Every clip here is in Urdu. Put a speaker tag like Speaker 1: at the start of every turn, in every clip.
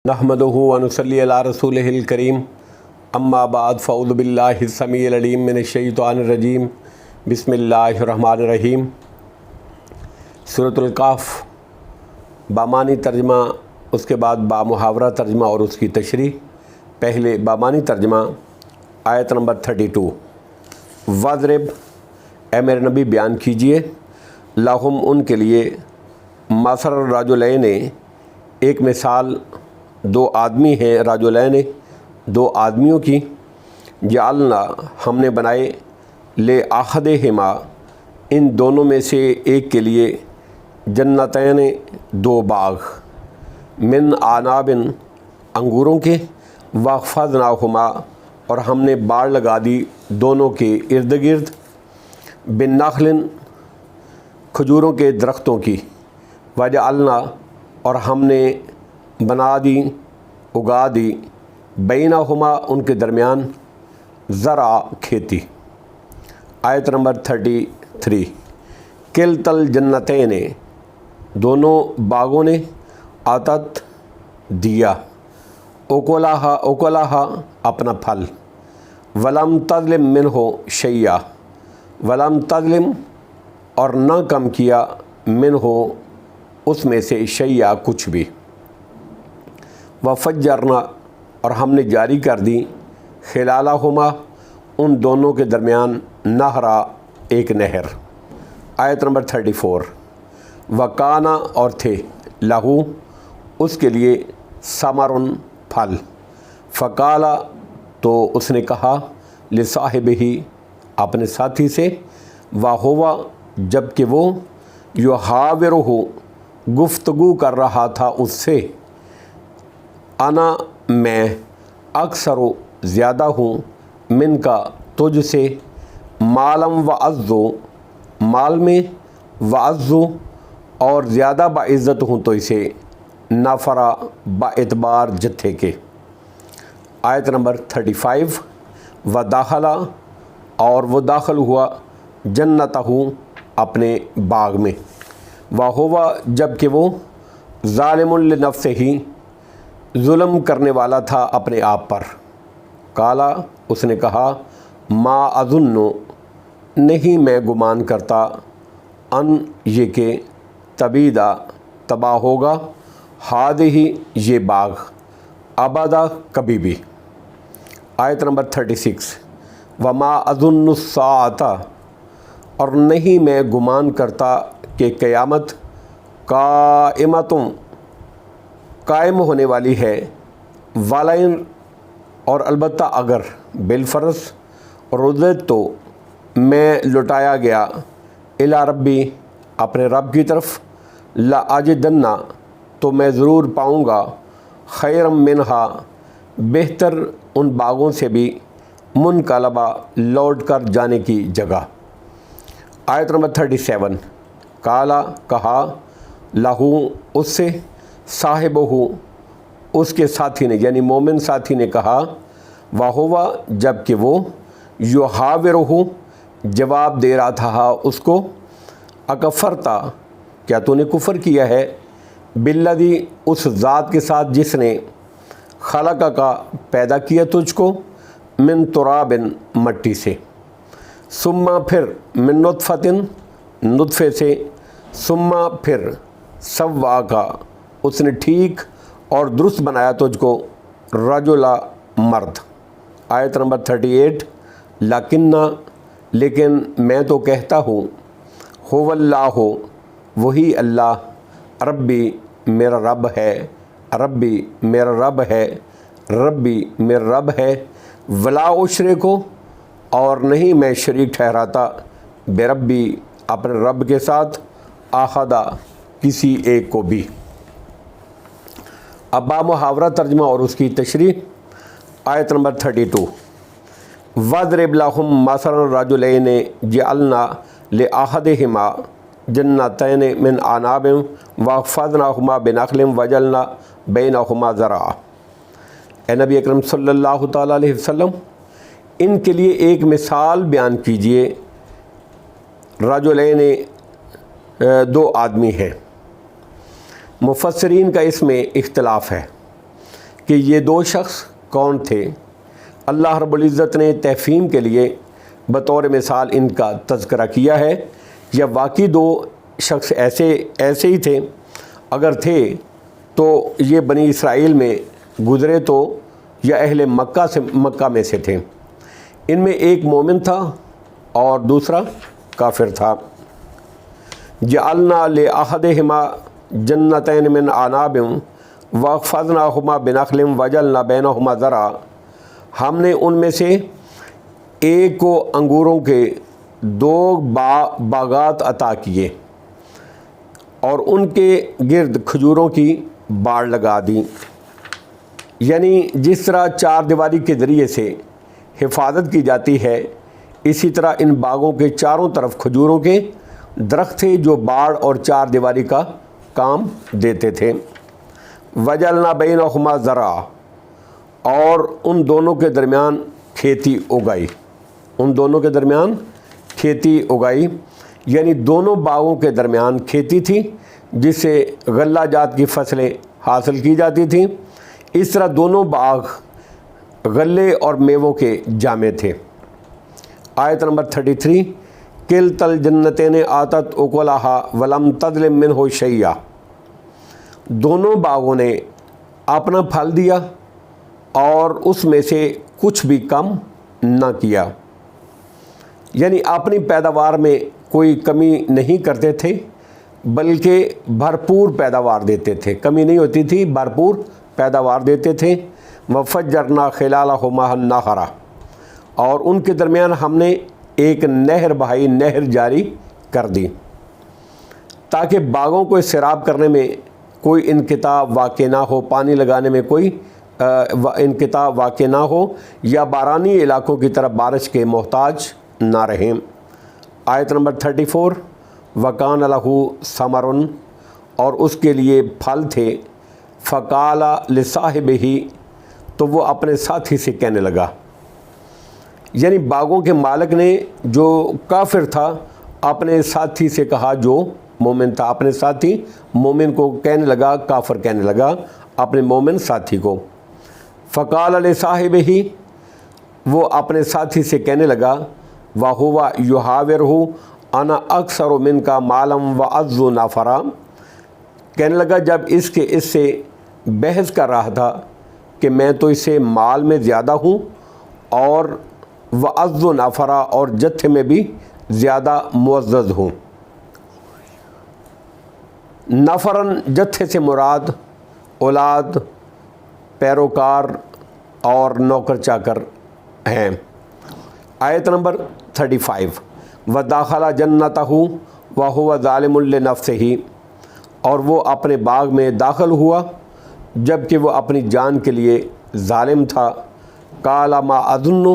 Speaker 1: نحمدہ و نصلی علی رسولہ الکریم اما بعد فاعوذ باللہ السمیع العلیم من الشیطان الرجیم بسم اللہ الرحمن الرحیم۔ سورۃ الکہف بامانی ترجمہ، اس کے بعد بامحاورہ ترجمہ اور اس کی تشریح۔ پہلے بامانی ترجمہ، آیت نمبر 32۔ وَاضْرِبْ، اے میرے نبی بیان کیجئے، لَهُمْ ان کے لیے، مَثَلَ الرَّجُلَيْنِ ایک مثال دو آدمی ہیں، رجلین دو آدمیوں کی، جعلنا ہم نے بنائے، لأحدہما ان دونوں میں سے ایک کے لیے، جنتین دو باغ، من اعناب انگوروں کے، وحفظناہما اور ہم نے باڑ لگا دی دونوں کے ارد گرد، بالنخل کھجوروں کے درختوں کی، وجعلنا اور ہم نے بنا دی اگا دی، بینہما ان کے درمیان، زرع کھیتی۔ آیت نمبر 33۔ کلتا الجنتین دونوں باغوں نے، آتت دیا، اکلہا اپنا پھل، ولم تظلم منہ شیئا ولم تظلم اور نہ کم کیا، منہ اس میں سے، شیئا کچھ بھی، وفجرنا اور ہم نے جاری کر دی، خلالہما ان دونوں کے درمیان، نہرا ایک نہر۔ آیت نمبر 34۔ وکانا اور تھے، لہو اس کے لیے، ثمرن پھل، فقالا تو اس نے کہا، لصاحبہ اپنے ساتھی سے، وہو جب کہ وہ، یحاورہ گفتگو کر رہا تھا اس سے، انا میں، اکثر زیادہ ہوں، من کا تجھ سے، مالم وعزو مال میں، وعزو اور زیادہ باعزت ہوں تو اسے، نفرا باعتبار جتھے کے۔ آیت نمبر 35۔ ودخلا اور وہ داخل ہوا، جنتہ اپنے باغ میں، وہو جب کہ وہ، ظالم لنفسہ ظلم کرنے والا تھا اپنے آپ پر، کالا اس نے کہا، ما اظن نہیں میں گمان کرتا، ان یہ کہ، تبیدا تباہ ہوگا، ہذہ یہ باغ، ابدا کبھی بھی۔ آیت نمبر 36۔ وما اظن الساعۃ اور نہیں میں گمان کرتا کہ قیامت، قائمۃ قائم ہونے والی ہے، والین اور البتہ اگر، بالفرض، رددت تو میں لٹایا گیا، الی ربی اپنے رب کی طرف، لاجدن تو میں ضرور پاؤں گا، خیرا منہا بہتر ان باغوں سے بھی، منقلبا لوٹ کر جانے کی جگہ۔ آیت نمبر 37۔ کالا کہا، لہو اس سے، صاحبہ اس کے ساتھی نے یعنی مومن ساتھی نے کہا، وہو جب کہ وہ، یحاورہ جواب دے رہا تھا اس کو، اکفرتا کیا تو نے کفر کیا ہے، بالذی اس ذات کے ساتھ جس نے، خلق کا پیدا کیا تجھ کو، من تراب مٹی سے، ثم پھر، من نطفۃ نطفے سے، ثم پھر، سواکا اس نے ٹھیک اور درست بنایا تجھ کو، رجلا مرد۔ آیت نمبر 38۔ لیکن لیکن میں تو کہتا ہوں، هو اللہ وہی اللہ، ربی میرا رب ہے، ربی میرا رب ہے، ربی میرا رب ہے، ولا اشرک اور نہیں میں شریک ٹھہراتا، بربی اپنے رب کے ساتھ، احدا کسی ایک کو بھی۔ اب بامحاورہ ترجمہ اور اس کی تشریح۔ آیت نمبر 32۔ وَاضْرِبْ لَهُمْ مَثَلَ الرَّجُلَيْنِ جَعَلْنَا لِأَحَدِهِمَا جَنَّتَيْنِ مِنْ أَعْنَابٍ وَحَفَّظْنَاهُمَا بِنَخْلٍ وَجَعَلْنَا بَيْنَهُمَا زَرْعًا۔ اے نبی اکرم صلی اللہ تعالیٰ علیہ وسلم، ان کے لیے ایک مثال بیان کیجئے، رجلین دو آدمی ہیں، مفسرین کا اس میں اختلاف ہے۔ کہ یہ دو شخص کون تھے، اللہ رب العزت نے تفہیم کے لیے بطور مثال ان کا تذکرہ کیا ہے، یا واقعی دو شخص ایسے ہی تھے، اگر تھے تو یہ بنی اسرائیل میں گزرے تو یا اہل مکہ میں سے تھے۔ ان میں ایک مومن تھا اور دوسرا کافر تھا۔ جعلنا لأحدہما جنتین من اعناب واخفضناہما بنخل وجعلنا بینہما زرعا، ہم نے ان میں سے ایک کو انگوروں کے دو باغات عطا کیے اور ان کے گرد کھجوروں کی باڑ لگا دی۔ یعنی جس طرح چار دیواری کے ذریعے سے حفاظت کی جاتی ہے، اسی طرح ان باغوں کے چاروں طرف کھجوروں کے درخت تھے جو باڑ اور چار دیواری کا کام دیتے تھے۔ وجعلنا بینہما زرعا، اور ان دونوں کے درمیان کھیتی اگائی، ان دونوں کے درمیان کھیتی اگائی، یعنی دونوں باغوں کے درمیان کھیتی تھی جس سے غلہ جات کی فصلیں حاصل کی جاتی تھیں۔ اس طرح دونوں باغ غلے اور میووں کے جامع تھے۔ آیت نمبر 33، کلتا الجنتین آتت اکلہا ولم تظلم منہ شیئا، دونوں باغوں نے اپنا پھل دیا اور اس میں سے کچھ بھی کم نہ کیا، یعنی اپنی پیداوار میں کوئی کمی نہیں کرتے تھے بلکہ بھرپور پیداوار دیتے تھے، کمی نہیں ہوتی تھی، بھرپور پیداوار دیتے تھے۔ وفجرنا خلالہما النہرا، اور ان کے درمیان ہم نے ایک نہر بہائی، نہر جاری کر دی تاکہ باغوں کو سیراب کرنے میں کوئی انقطاع واقع نہ ہو، پانی لگانے میں کوئی انقطاع واقع نہ ہو، یا بارانی علاقوں کی طرف بارش کے محتاج نہ رہیں۔ آیت نمبر 34، وکان لہ ثمر، اور اس کے لیے پھل تھے، فقال لصاحبہ، تو وہ اپنے ساتھی سے کہنے لگا، یعنی باغوں کے مالک نے جو کافر تھا اپنے ساتھی سے کہا جو مومن تھا، اپنے ساتھی مومن کو کہنے لگا، کافر کہنے لگا اپنے مومن ساتھی کو۔ فقال لصاحبہ، وہ اپنے ساتھی سے کہنے لگا، وَهُوَ يُحَاوِرُهُ أَنَا أَكْثَرُ مِنْكَ مَالًا وَأَعَزُّ نَفَرًا، کہنے لگا جب اس سے بحث کر رہا تھا کہ میں تو اس سے مال میں زیادہ ہوں اور وَأَعَزُّ نَفَرًا، اور جتھے میں بھی زیادہ معزز ہوں۔ نفرن جتھے سے مراد اولاد، پیروکار اور نوکر چاکر ہیں۔ آیت نمبر 35، وَدَخَلَ جَنَّتَهُ وَهُوَ ظَالِمٌ لِنَفْسِهِ، اور وہ اپنے باغ میں داخل ہوا جب کہ وہ اپنی جان کے لیے ظالم تھا۔ قَالَ مَا أَظُنُّ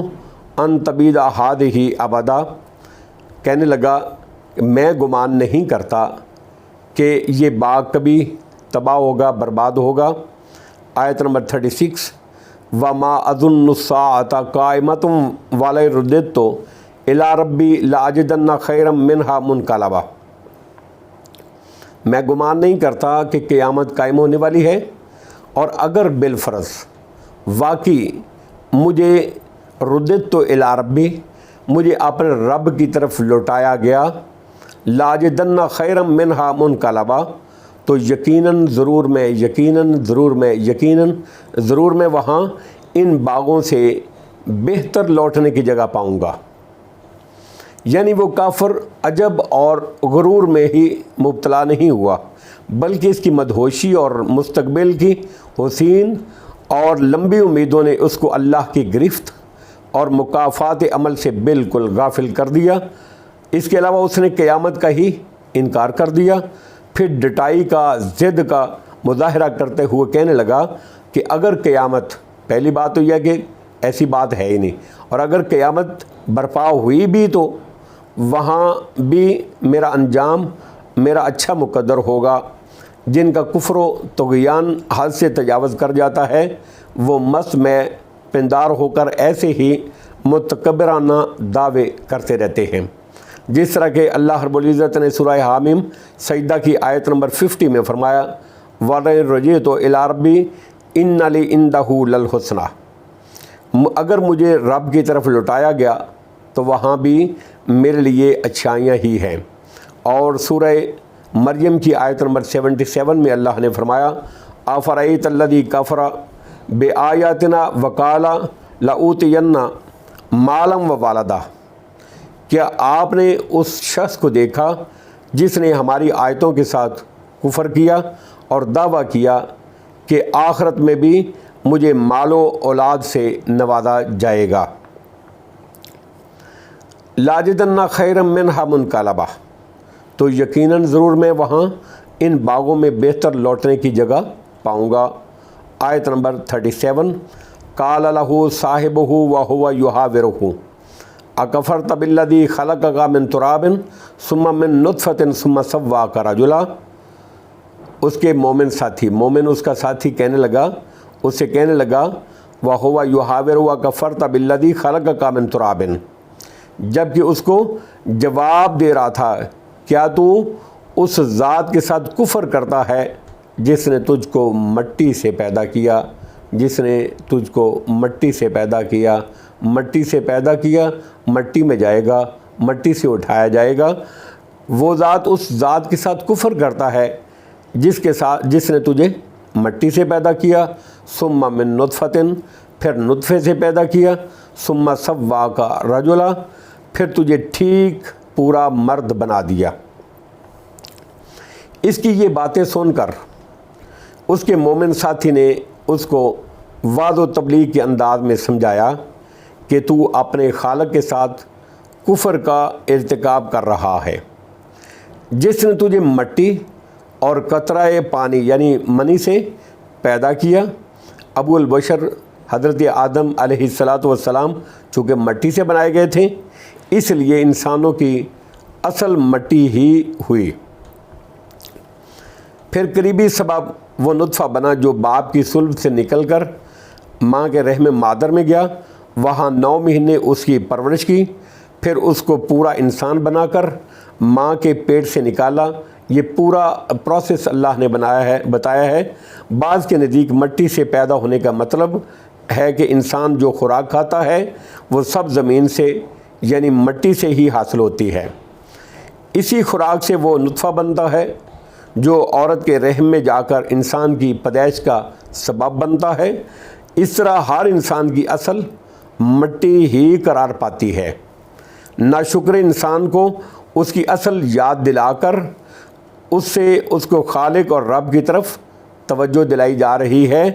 Speaker 1: أَن تَبِيدَ هَٰذِهِ أَبَدًا، کہنے لگا میں گمان نہیں کرتا کہ یہ باغ کبھی تباہ ہوگا، برباد ہوگا۔ آیت نمبر 36، وَمَا أَظُنُّ السَّاعَةَ قَائِمَةً وَلَئِن رُدِدتُّ إِلَىٰ رَبِّي لَأَجِدَنَّ خَيْرًا مِّنْهَا مُنْقَلَبًا، میں گمان نہیں کرتا کہ قیامت قائم ہونے والی ہے، اور اگر بالفرض واقعی مجھے رددت إِلَىٰ رَبِّی، مجھے اپنے رب کی طرف لوٹایا گیا، لَأَجِدَنَّ خَيْرًا مِّنْهَا مُنْقَلَبًا، تو یقیناً ضرور میں وہاں ان باغوں سے بہتر لوٹنے کی جگہ پاؤں گا۔ یعنی وہ کافر عجب اور غرور میں ہی مبتلا نہیں ہوا، بلکہ اس کی مدہوشی اور مستقبل کی حسین اور لمبی امیدوں نے اس کو اللہ کی گرفت اور مکافات عمل سے بالکل غافل کر دیا۔ اس کے علاوہ اس نے قیامت کا ہی انکار کر دیا۔ پھر ڈٹائی کا، ضد کا مظاہرہ کرتے ہوئے کہنے لگا کہ اگر قیامت، پہلی بات تو یہ ہے کہ ایسی بات ہے ہی نہیں، اور اگر قیامت برپا ہوئی بھی تو وہاں بھی میرا انجام میرا اچھا مقدر ہوگا۔ جن کا کفر و طغیان حد سے تجاوز کر جاتا ہے وہ مست میں پندار ہو کر ایسے ہی متکبرانہ دعوے کرتے رہتے ہیں، جس طرح کہ اللہ رب العزت نے سورہ حامیم سجدہ کی آیت نمبر 50 میں فرمایا، وَلَئِن رَجِعْتُ إِلَىٰ رَبِّی ان لی عندہ للحسنہ، اگر مجھے رب کی طرف لوٹایا گیا تو وہاں بھی میرے لیے اچھائیاں ہی ہیں۔ اور سورہ مریم کی آیت نمبر 77 میں اللہ نے فرمایا افرأیت الذی کفر بآیاتنا وقال لأوتین مالا وولدا، کیا آپ نے اس شخص کو دیکھا جس نے ہماری آیتوں کے ساتھ کفر کیا اور دعویٰ کیا کہ آخرت میں بھی مجھے مال و اولاد سے نوازا جائے گا۔ لاجدن خیرا منہا منقلبا، تو یقیناً ضرور میں وہاں ان باغوں میں بہتر لوٹنے کی جگہ پاؤں گا۔ آیت نمبر 37 قال لہ صاحبہ وہو یحاورہ اکفرت بالذی خلقک من تراب ثم من نطفۃ ثم سواک رجلا، اس کے مومن ساتھی، مومن اس کا ساتھی کہنے لگا، اس سے کہنے لگا وہو یحاورہ اکفرت بالذی خلقک من تراب، جبکہ اس کو جواب دے رہا تھا کیا تو اس ذات کے ساتھ کفر کرتا ہے جس نے تجھ کو مٹی سے پیدا کیا، جس نے تجھ کو مٹی سے پیدا کیا، مٹی سے پیدا کیا، مٹی میں جائے گا، مٹی سے اٹھایا جائے گا۔ وہ ذات اس ذات کے ساتھ کفر کرتا ہے جس نے تجھے مٹی سے پیدا کیا، ثم من نطفۃ، پھر نطفے سے پیدا کیا، ثم سواک رجلا، پھر تجھے ٹھیک پورا مرد بنا دیا۔ اس کی یہ باتیں سن کر اس کے مومن ساتھی نے اس کو وعظ و تبلیغ کے انداز میں سمجھایا کہ تو اپنے خالق کے ساتھ کفر کا ارتکاب کر رہا ہے، جس نے تجھے مٹی اور قطرہ پانی یعنی منی سے پیدا کیا۔ ابو البشر حضرت آدم علیہ السلام چونکہ مٹی سے بنائے گئے تھے، اس لیے انسانوں کی اصل مٹی ہی ہوئی۔ پھر قریبی سبب وہ نطفہ بنا جو باپ کی صلب سے نکل کر ماں کے رحم مادر میں گیا، وہاں 9 مہینے اس کی پرورش کی، پھر اس کو پورا انسان بنا کر ماں کے پیٹ سے نکالا۔ یہ پورا پروسیس اللہ نے بتایا ہے۔ بعض کے نزدیک مٹی سے پیدا ہونے کا مطلب ہے کہ انسان جو خوراک کھاتا ہے وہ سب زمین سے یعنی مٹی سے ہی حاصل ہوتی ہے، اسی خوراک سے وہ نطفہ بنتا ہے جو عورت کے رحم میں جا کر انسان کی پیدائش کا سبب بنتا ہے۔ اس طرح ہر انسان کی اصل مٹی ہی قرار پاتی ہے۔ ناشکر انسان کو اس کی اصل یاد دلا کر اس کو خالق اور رب کی طرف توجہ دلائی جا رہی ہے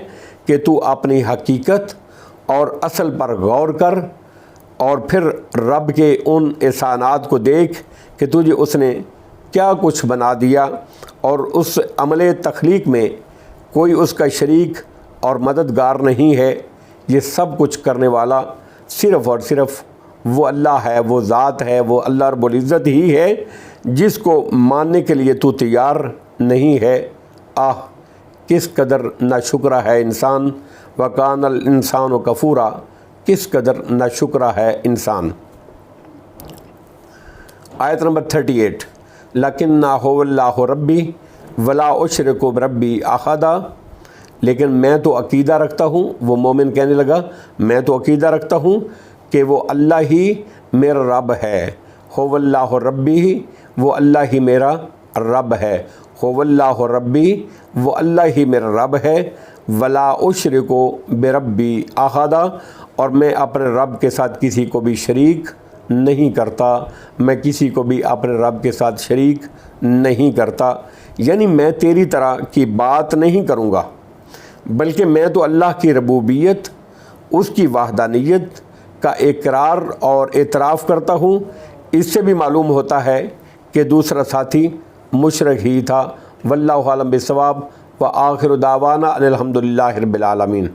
Speaker 1: کہ تو اپنی حقیقت اور اصل پر غور کر اور پھر رب کے ان احسانات کو دیکھ کہ تجھے اس نے کیا کچھ بنا دیا، اور اس عمل تخلیق میں کوئی اس کا شریک اور مددگار نہیں ہے۔ یہ سب کچھ کرنے والا صرف اور صرف وہ اللہ ہے، وہ ذات ہے، وہ اللہ رب العزت ہی ہے، جس کو ماننے کے لیے تو تیار نہیں ہے۔ کس قدر ناشکرہ ہے انسان، وَكَانَ الْإِنسَانُ كَفُورًا، کس قدر ناشکرہ ہے انسان۔ آیت نمبر 38 لَكِنَّا هُوَ اللَّهُ رَبِّي وَلَا أُشْرِكُ بِرَبِّي أَحَدًا، لیکن میں تو عقیدہ رکھتا ہوں، وہ مومن کہنے لگا میں تو عقیدہ رکھتا ہوں کہ وہ اللہ ہی میرا رب ہے۔ هُوَ اللَّهُ رَبِّي، وہ اللہ ہی میرا رب ہے۔ هُوَ اللَّهُ رَبِّي، وہ اللہ ہی میرا رب ہے۔ وَلَا أُشْرِكُ بِرَبِّي أَحَدًا، اور میں اپنے رب کے ساتھ کسی کو بھی شریک نہیں کرتا، میں کسی کو بھی اپنے رب کے ساتھ شریک نہیں کرتا، یعنی میں تیری طرح کی بات نہیں کروں گا، بلکہ میں تو اللہ کی ربوبیت، اس کی وحدانیت کا اقرار اور اعتراف کرتا ہوں۔ اس سے بھی معلوم ہوتا ہے کہ دوسرا ساتھی مشرک ہی تھا۔ واللہ اعلم بالصواب، وآخر دعوانا ان الحمد للہ رب العالمین۔